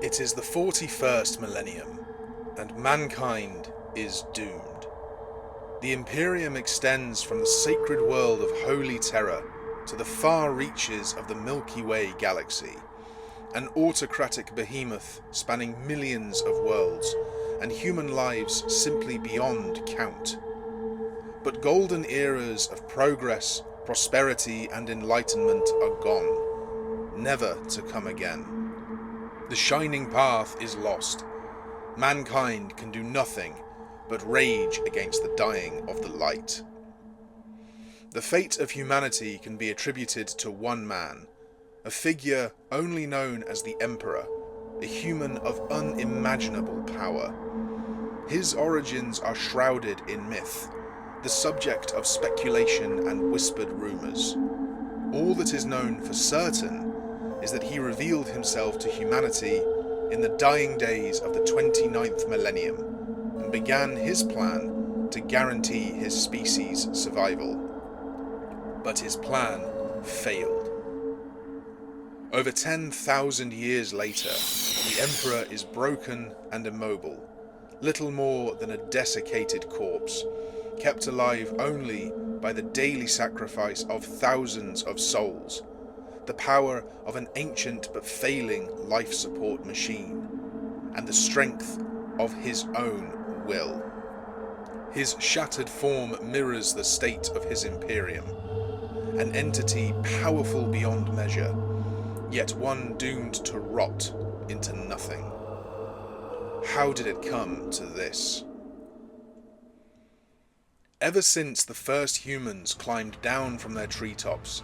It is the 41st millennium, and mankind is doomed. The Imperium extends from the sacred world of holy terror to the far reaches of the Milky Way galaxy, an autocratic behemoth spanning millions of worlds, and human lives simply beyond count. But golden eras of progress, prosperity, and enlightenment are gone, never to come again. The shining path is lost. Mankind can do nothing but rage against the dying of the light. The fate of humanity can be attributed to one man, a figure only known as the Emperor, a human of unimaginable power. His origins are shrouded in myth, the subject of speculation and whispered rumours. All that is known for certain is that he revealed himself to humanity in the dying days of the 29th millennium and began his plan to guarantee his species' survival. But his plan failed. Over 10,000 years later, the Emperor is broken and immobile, little more than a desiccated corpse, kept alive only by the daily sacrifice of thousands of souls, the power of an ancient but failing life support machine, and the strength of his own will. His shattered form mirrors the state of his Imperium, an entity powerful beyond measure, yet one doomed to rot into nothing. How did it come to this? Ever since the first humans climbed down from their treetops,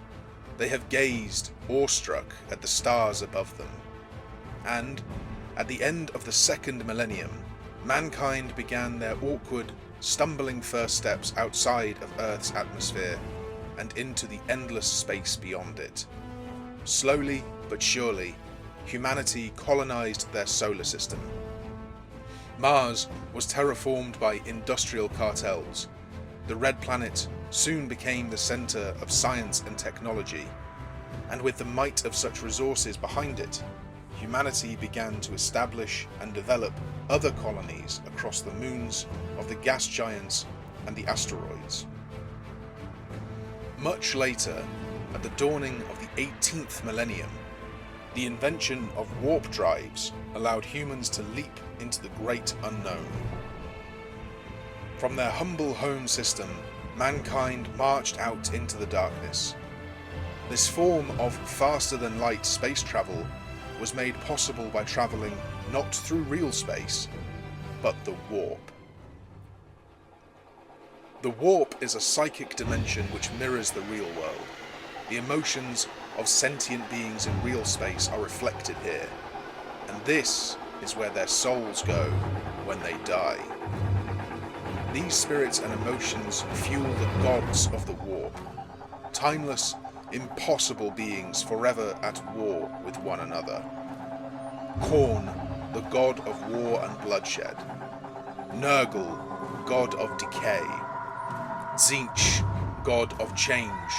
they have gazed, awestruck, at the stars above them. And, at the end of the second millennium, mankind began their awkward, stumbling first steps outside of Earth's atmosphere and into the endless space beyond it. Slowly but surely, humanity colonized their solar system. Mars was terraformed by industrial cartels. The Red Planet soon became the center of science and technology, and with the might of such resources behind it, humanity began to establish and develop other colonies across the moons of the gas giants and the asteroids. Much later, at the dawning of the 18th millennium, the invention of warp drives allowed humans to leap into the great unknown. From their humble home system, mankind marched out into the darkness. This form of faster-than-light space travel was made possible by travelling not through real space, but the warp. The warp is a psychic dimension which mirrors the real world. The emotions of sentient beings in real space are reflected here, and this is where their souls go when they die. These spirits and emotions fuel the gods of the warp, timeless, impossible beings forever at war with one another. Khorne, the god of war and bloodshed. Nurgle, god of decay. Tzeentch, god of change.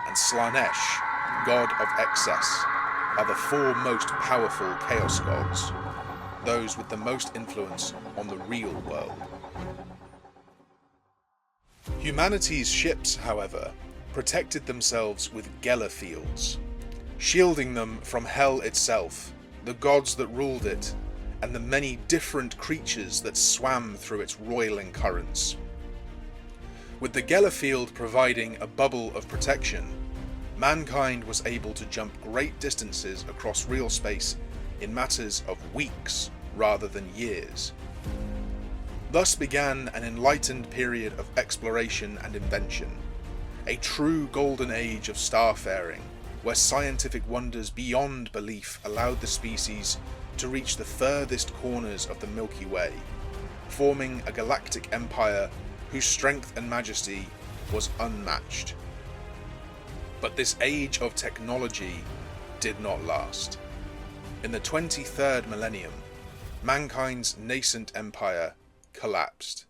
And Slaanesh, god of excess, are the four most powerful chaos gods, those with the most influence on the real world. Humanity's ships, however, protected themselves with Geller fields, shielding them from hell itself, the gods that ruled it, and the many different creatures that swam through its roiling currents. With the Geller field providing a bubble of protection, mankind was able to jump great distances across real space in matters of weeks rather than years. Thus began an enlightened period of exploration and invention, a true golden age of starfaring, where scientific wonders beyond belief allowed the species to reach the furthest corners of the Milky Way, forming a galactic empire whose strength and majesty was unmatched. But this age of technology did not last. In the 23rd millennium, mankind's nascent empire collapsed.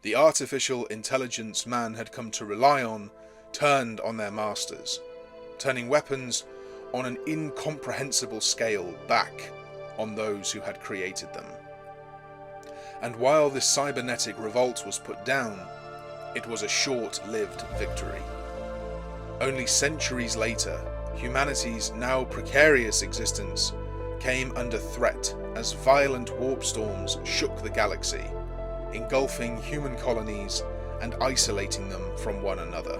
The artificial intelligence man had come to rely on turned on their masters, turning weapons on an incomprehensible scale back on those who had created them. And while this cybernetic revolt was put down, it was a short-lived victory. Only centuries later, humanity's now precarious existence came under threat as violent warp storms shook the galaxy, engulfing human colonies and isolating them from one another.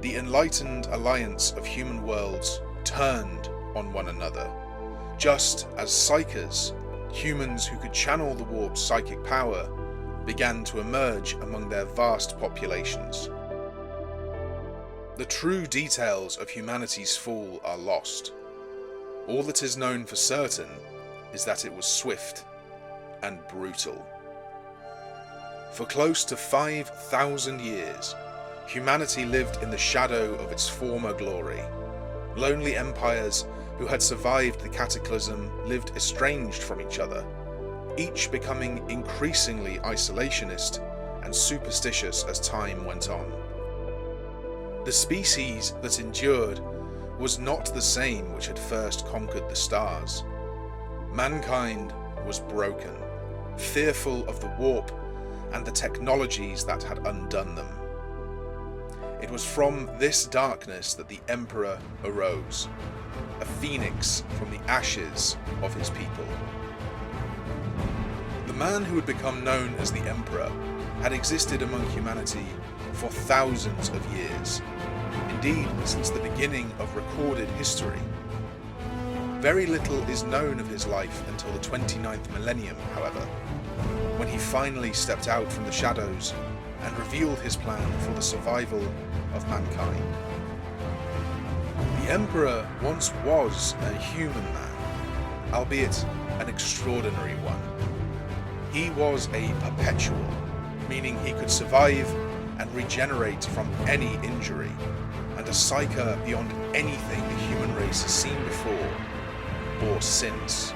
The enlightened alliance of human worlds turned on one another, just as psychers, humans who could channel the warp's psychic power, began to emerge among their vast populations. The true details of humanity's fall are lost. All that is known for certain is that it was swift and brutal. For close to 5,000 years, humanity lived in the shadow of its former glory. Lonely empires who had survived the cataclysm lived estranged from each other, each becoming increasingly isolationist and superstitious as time went on. The species that endured was not the same which had first conquered the stars. Mankind was broken, fearful of the warp and the technologies that had undone them. It was from this darkness that the Emperor arose, a phoenix from the ashes of his people. The man who had become known as the Emperor had existed among humanity for thousands of years, indeed since the beginning of recorded history. Very little is known of his life until the 29th millennium, however, when he finally stepped out from the shadows and revealed his plan for the survival of mankind. The Emperor once was a human man, albeit an extraordinary one. He was a perpetual, meaning he could survive and regenerate from any injury, and a psyker beyond anything the human race has seen before or since.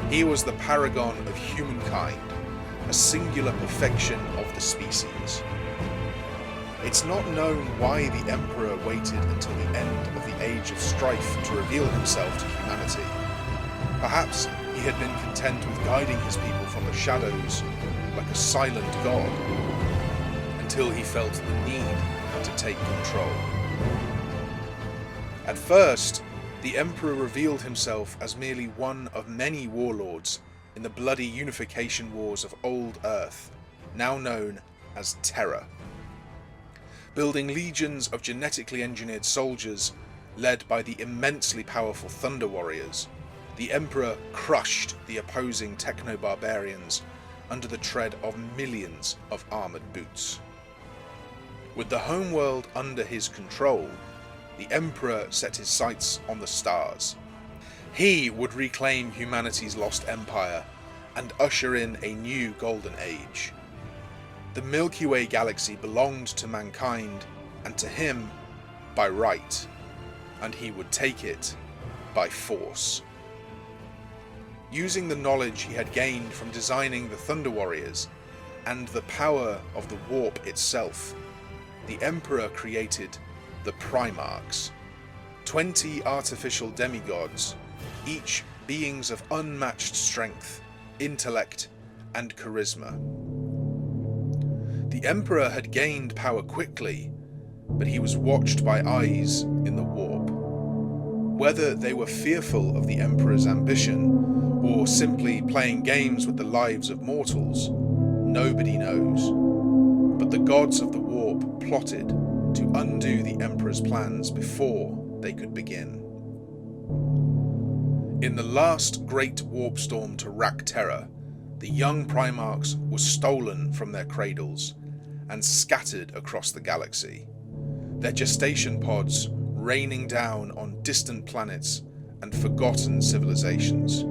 He was the paragon of humankind, a singular perfection of the species. It's not known why the Emperor waited until the end of the Age of Strife to reveal himself to humanity. Perhaps he had been content with guiding his people from the shadows like a silent god, until he felt the need to take control. At first, the Emperor revealed himself as merely one of many warlords in the bloody unification wars of Old Earth, now known as Terra. Building legions of genetically engineered soldiers led by the immensely powerful Thunder Warriors, the Emperor crushed the opposing techno-barbarians under the tread of millions of armoured boots. With the homeworld under his control, the Emperor set his sights on the stars. He would reclaim humanity's lost empire and usher in a new golden age. The Milky Way galaxy belonged to mankind and to him by right, and he would take it by force. Using the knowledge he had gained from designing the Thunder Warriors and the power of the warp itself, the Emperor created the Primarchs, 20 artificial demigods, each beings of unmatched strength, intellect, and charisma. The Emperor had gained power quickly, but he was watched by eyes in the warp. Whether they were fearful of the Emperor's ambition, or simply playing games with the lives of mortals, nobody knows. But the gods of the warp plotted to undo the Emperor's plans before they could begin. In the last great warp storm to rack Terra, the young Primarchs were stolen from their cradles and scattered across the galaxy, their gestation pods raining down on distant planets and forgotten civilizations.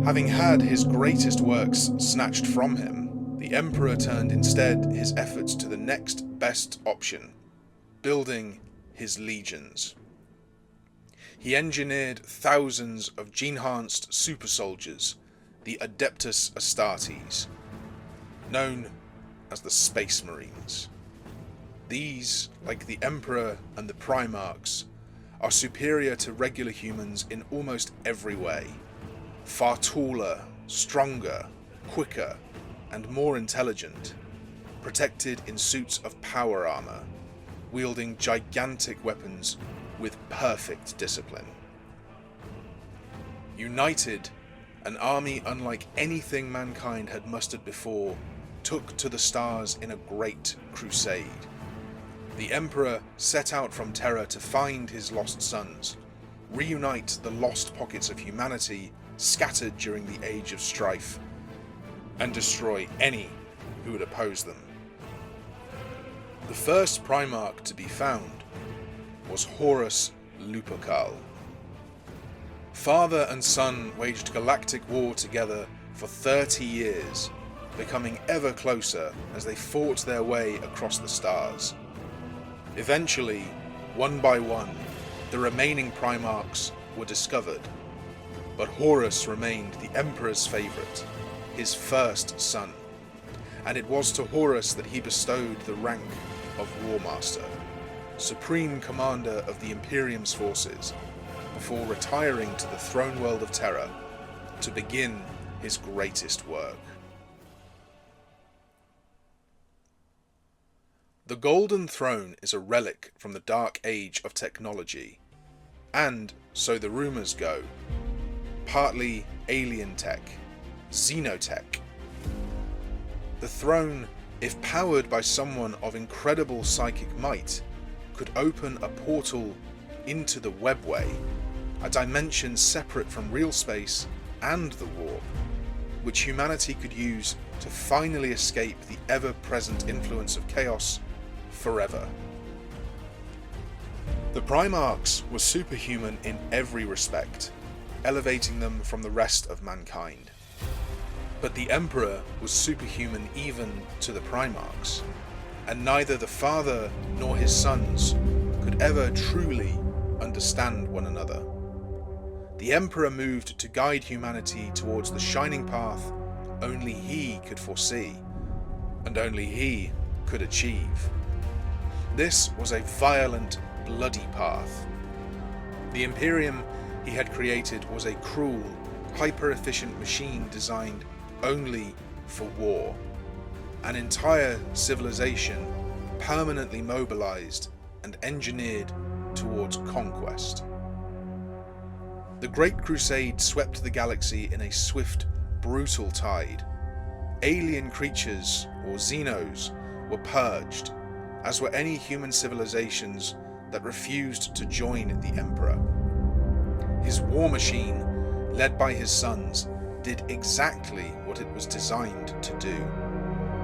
Having had his greatest works snatched from him, the Emperor turned instead his efforts to the next best option, building his legions. He engineered thousands of gene-enhanced super soldiers, the Adeptus Astartes, known as the Space Marines. These, like the Emperor and the Primarchs, are superior to regular humans in almost every way. Far taller, stronger, quicker, and more intelligent, protected in suits of power armor, wielding gigantic weapons with perfect discipline. United, an army unlike anything mankind had mustered before took to the stars in a Great Crusade. The Emperor set out from Terra to find his lost sons, reunite the lost pockets of humanity scattered during the Age of Strife, and destroy any who would oppose them. The first Primarch to be found was Horus Heresy. Father and son waged galactic war together for 30 years, becoming ever closer as they fought their way across the stars. Eventually, one by one, the remaining Primarchs were discovered, but Horus remained the Emperor's favourite, his first son, and it was to Horus that he bestowed the rank of War Master, Supreme Commander of the Imperium's forces, before retiring to the throne world of Terra to begin his greatest work. The Golden Throne is a relic from the Dark Age of technology, and, so the rumours go, partly alien tech, xenotech. The throne, if powered by someone of incredible psychic might, could open a portal into the webway, a dimension separate from real space and the warp, which humanity could use to finally escape the ever-present influence of chaos forever. The Primarchs were superhuman in every respect, elevating them from the rest of mankind. But the Emperor was superhuman even to the Primarchs, and neither the father nor his sons could ever truly understand one another. The Emperor moved to guide humanity towards the shining path only he could foresee, and only he could achieve. This was a violent, bloody path. The Imperium he had created was a cruel, hyper-efficient machine designed only for war. An entire civilization permanently mobilized and engineered towards conquest. The Great Crusade swept the galaxy in a swift, brutal tide. Alien creatures, or Xenos, were purged, as were any human civilizations that refused to join the Emperor. His war machine, led by his sons, did exactly what it was designed to do.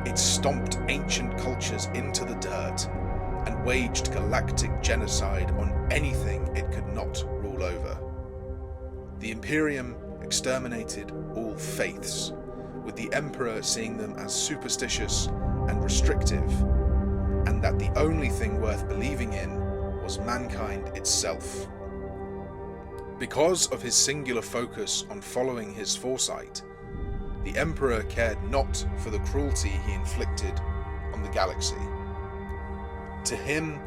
It stomped ancient cultures into the dirt and waged galactic genocide on anything it could not rule over. The Imperium exterminated all faiths, with the Emperor seeing them as superstitious and restrictive, and that the only thing worth believing in was mankind itself. Because of his singular focus on following his foresight, the Emperor cared not for the cruelty he inflicted on the galaxy. To him,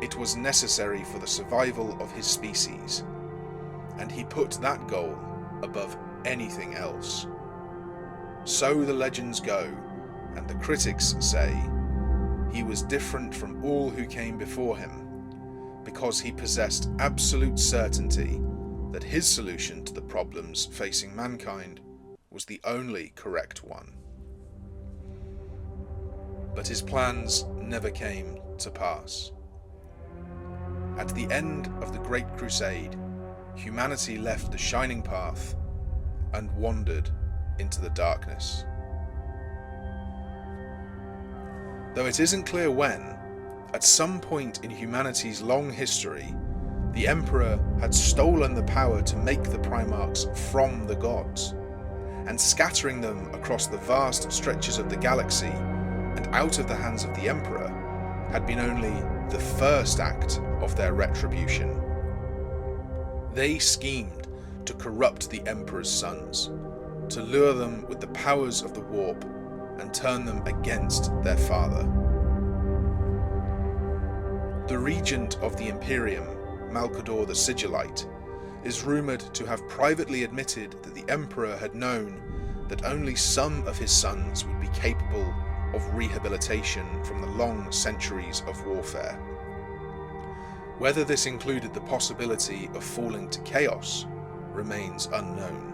it was necessary for the survival of his species, and he put that goal above anything else. So the legends go, and the critics say, he was different from all who came before him, because he possessed absolute certainty that his solution to the problems facing mankind was the only correct one. But his plans never came to pass. At the end of the Great Crusade, humanity left the shining path and wandered into the darkness. Though it isn't clear when, at some point in humanity's long history, the Emperor had stolen the power to make the Primarchs from the gods, and scattering them across the vast stretches of the galaxy and out of the hands of the Emperor had been only the first act of their retribution. They schemed to corrupt the Emperor's sons, to lure them with the powers of the warp and turn them against their father. The regent of the Imperium, Malcador the Sigillite, is rumoured to have privately admitted that the Emperor had known that only some of his sons would be capable of rehabilitation from the long centuries of warfare. Whether this included the possibility of falling to chaos remains unknown.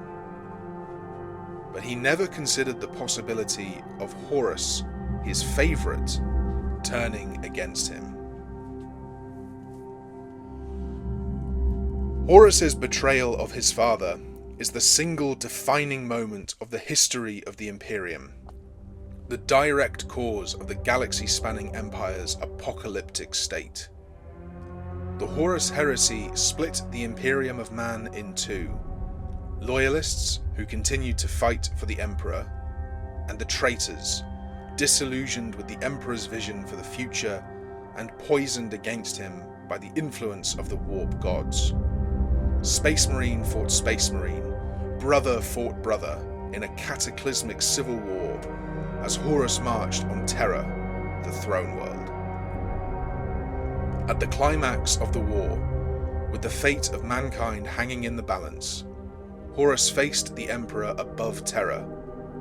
But he never considered the possibility of Horus, his favourite, turning against him. Horus's betrayal of his father is the single defining moment of the history of the Imperium, the direct cause of the galaxy-spanning empire's apocalyptic state. The Horus Heresy split the Imperium of Man in two: loyalists who continued to fight for the Emperor, and the traitors, disillusioned with the Emperor's vision for the future and poisoned against him by the influence of the warp gods. Space Marine fought Space Marine, brother fought brother in a cataclysmic civil war as Horus marched on Terra, the throne world. At the climax of the war, with the fate of mankind hanging in the balance, Horus faced the Emperor above Terra,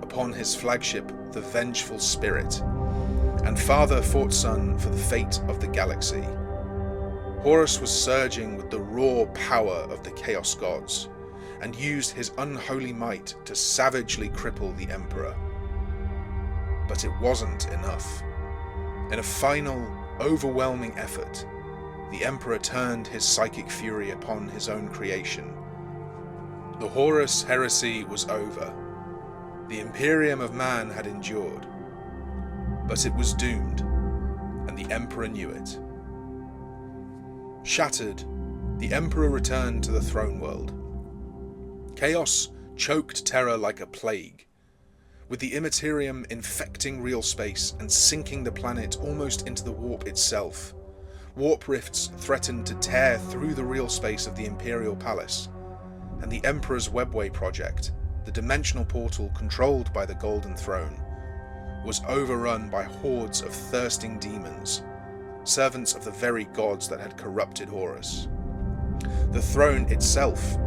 upon his flagship, the Vengeful Spirit, and father fought son for the fate of the galaxy. Horus was surging with the raw power of the Chaos Gods, and used his unholy might to savagely cripple the Emperor. But it wasn't enough. In a final, overwhelming effort, the Emperor turned his psychic fury upon his own creation. The Horus Heresy was over. The Imperium of Man had endured. But it was doomed, and the Emperor knew it. Shattered, the Emperor returned to the throne world. Chaos choked Terra like a plague, with the Imperium infecting real space and sinking the planet almost into the warp itself. Warp rifts threatened to tear through the real space of the Imperial Palace, and the Emperor's Webway project, the dimensional portal controlled by the Golden Throne, was overrun by hordes of thirsting demons, servants of the very gods that had corrupted Horus. The throne itself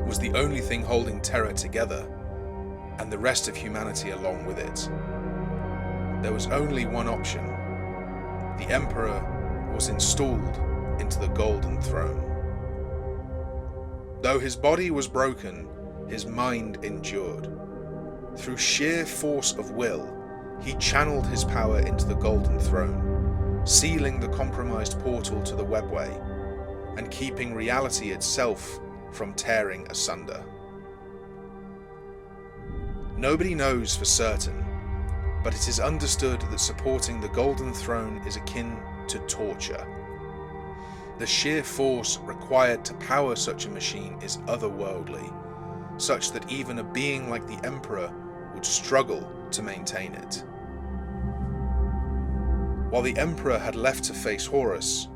was the only thing holding Terra together, and the rest of humanity along with it. There was only one option. The Emperor was installed into the Golden Throne. Though his body was broken, his mind endured. Through sheer force of will, he channeled his power into the Golden Throne, sealing the compromised portal to the Webway, and keeping reality itself from tearing asunder. Nobody knows for certain, but it is understood that supporting the Golden Throne is akin to torture. The sheer force required to power such a machine is otherworldly, such that even a being like the Emperor would struggle to maintain it. While the Emperor had left to face Horus,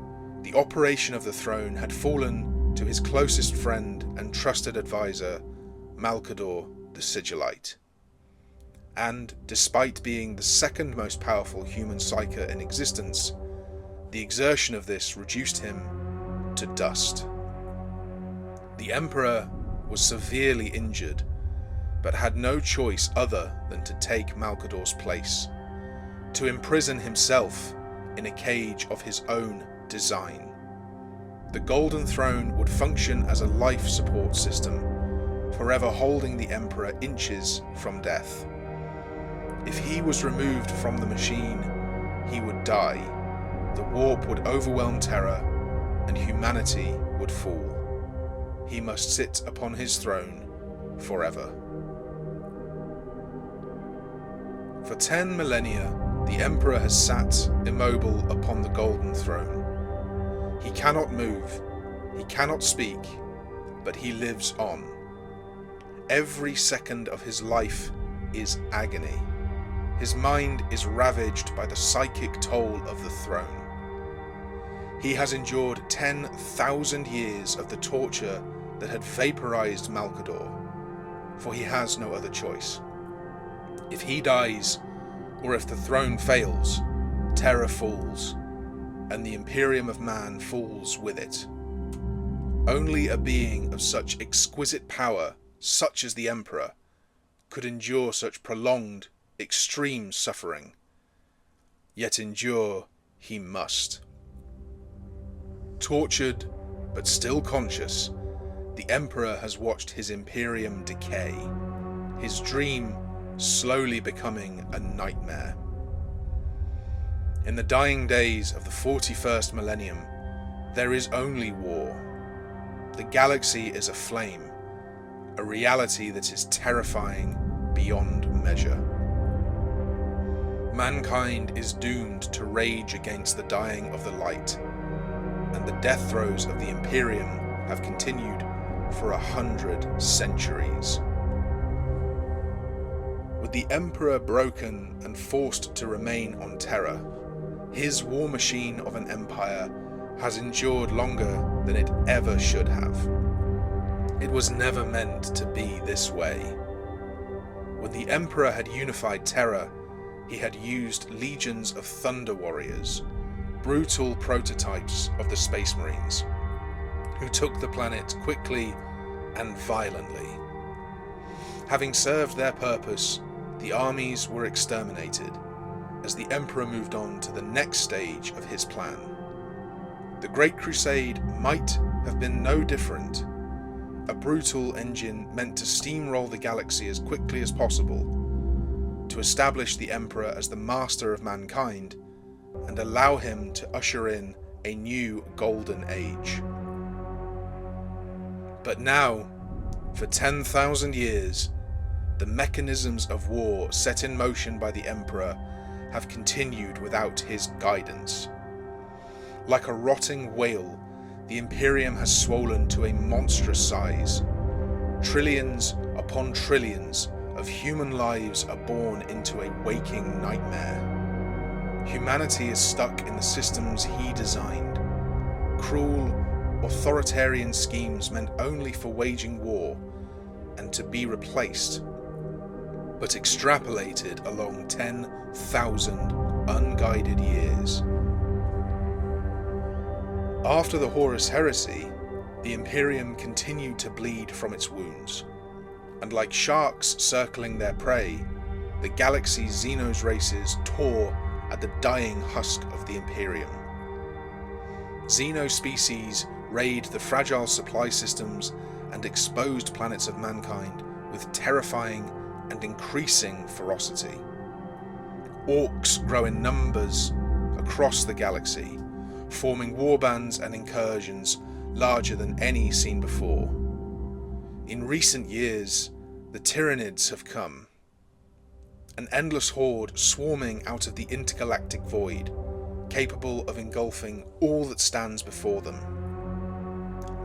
the operation of the throne had fallen to his closest friend and trusted advisor, Malcador the Sigillite. And despite being the second most powerful human psyker in existence, the exertion of this reduced him to dust. The Emperor was severely injured, but had no choice other than to take Malcador's place, to imprison himself in a cage of his own design. The Golden Throne would function as a life support system, forever holding the Emperor inches from death. If he was removed from the machine, he would die, the warp would overwhelm Terra, and humanity would fall. He must sit upon his throne forever. For 10 millennia, the Emperor has sat immobile upon the Golden Throne. He cannot move, he cannot speak, but he lives on. Every second of his life is agony. His mind is ravaged by the psychic toll of the throne. He has endured 10,000 years of the torture that had vaporized Malcador, for he has no other choice. If he dies, or if the throne fails, Terra falls, and the Imperium of man falls with it. Only a being of such exquisite power, such as the Emperor, could endure such prolonged, extreme suffering. Yet endure he must. Tortured, but still conscious, the Emperor has watched his Imperium decay, his dream slowly becoming a nightmare. In the dying days of the 41st Millennium, there is only war. The galaxy is aflame, a reality that is terrifying beyond measure. Mankind is doomed to rage against the dying of the light, and the death throes of the Imperium have continued for 100 centuries. With the Emperor broken and forced to remain on Terra, his war machine of an empire has endured longer than it ever should have. It was never meant to be this way. When the Emperor had unified Terra, he had used legions of Thunder Warriors, brutal prototypes of the Space Marines, who took the planet quickly and violently. Having served their purpose, the armies were exterminated, as the Emperor moved on to the next stage of his plan. The Great Crusade might have been no different, a brutal engine meant to steamroll the galaxy as quickly as possible, to establish the Emperor as the master of mankind, and allow him to usher in a new golden age. But now, for 10,000 years, the mechanisms of war set in motion by the Emperor have continued without his guidance. Like a rotting whale, the Imperium has swollen to a monstrous size. Trillions upon trillions of human lives are born into a waking nightmare. Humanity is stuck in the systems he designed. Cruel, authoritarian schemes meant only for waging war and to be replaced, but extrapolated along 10,000 unguided years. After the Horus Heresy, the Imperium continued to bleed from its wounds, and like sharks circling their prey, the galaxy's Xenos races tore at the dying husk of the Imperium. Xeno species raid the fragile supply systems and exposed planets of mankind with terrifying and increasing ferocity. Orcs grow in numbers across the galaxy, forming warbands and incursions larger than any seen before. In recent years, the Tyranids have come, an endless horde swarming out of the intergalactic void, capable of engulfing all that stands before them.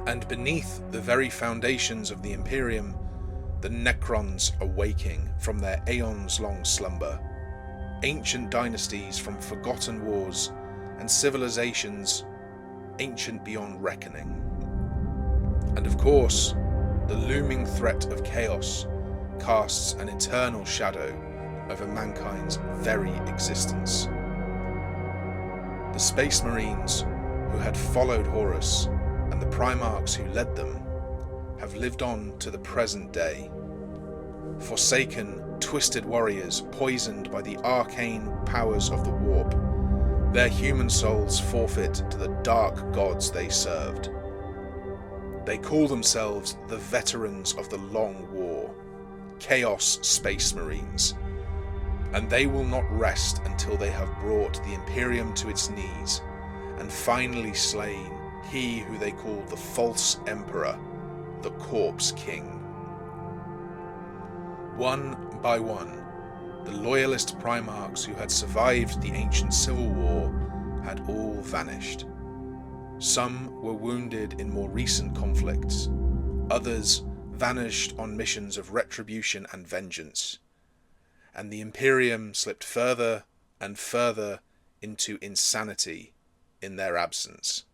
And beneath the very foundations of the Imperium, the Necrons are waking from their aeons-long slumber, ancient dynasties from forgotten wars, and civilizations ancient beyond reckoning. And of course, the looming threat of chaos casts an eternal shadow over mankind's very existence. The Space Marines who had followed Horus and the Primarchs who led them have lived on to the present day. Forsaken, twisted warriors poisoned by the arcane powers of the warp, their human souls forfeit to the dark gods they served. They call themselves the veterans of the Long War, Chaos Space Marines, and they will not rest until they have brought the Imperium to its knees and finally slain he who they call the false Emperor, the Corpse King. One by one, the loyalist Primarchs who had survived the ancient civil war had all vanished. Some were wounded in more recent conflicts, others vanished on missions of retribution and vengeance, and the Imperium slipped further and further into insanity in their absence.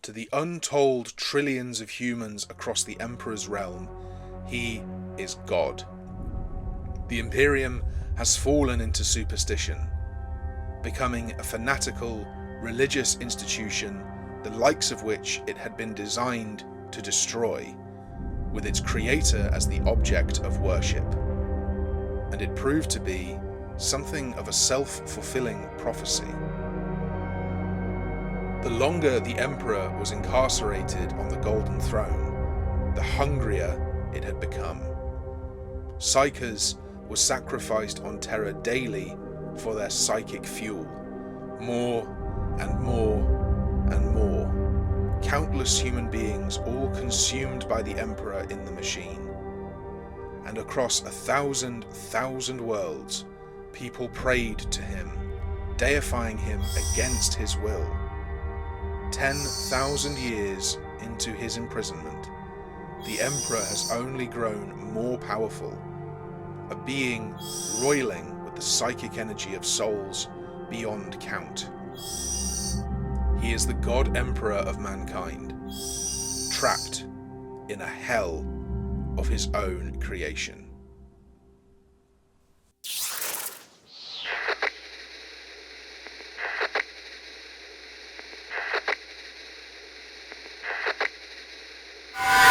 To the untold trillions of humans across the Emperor's realm, he is God. The Imperium has fallen into superstition. becoming a fanatical, religious institution, the likes of which it had been designed to destroy, with its creator as the object of worship. And it proved to be something of a self-fulfilling prophecy. The longer the Emperor was incarcerated on the Golden Throne, the hungrier it had become. Psykers were sacrificed on Terra daily for their psychic fuel, more and more and more. Countless human beings all consumed by the Emperor in the machine. And across 1,000 worlds, people prayed to him, deifying him against his will. 10,000 years into his imprisonment, the Emperor has only grown more powerful, a being roiling with the psychic energy of souls beyond count. He is the God Emperor of mankind, trapped in a hell of his own creation.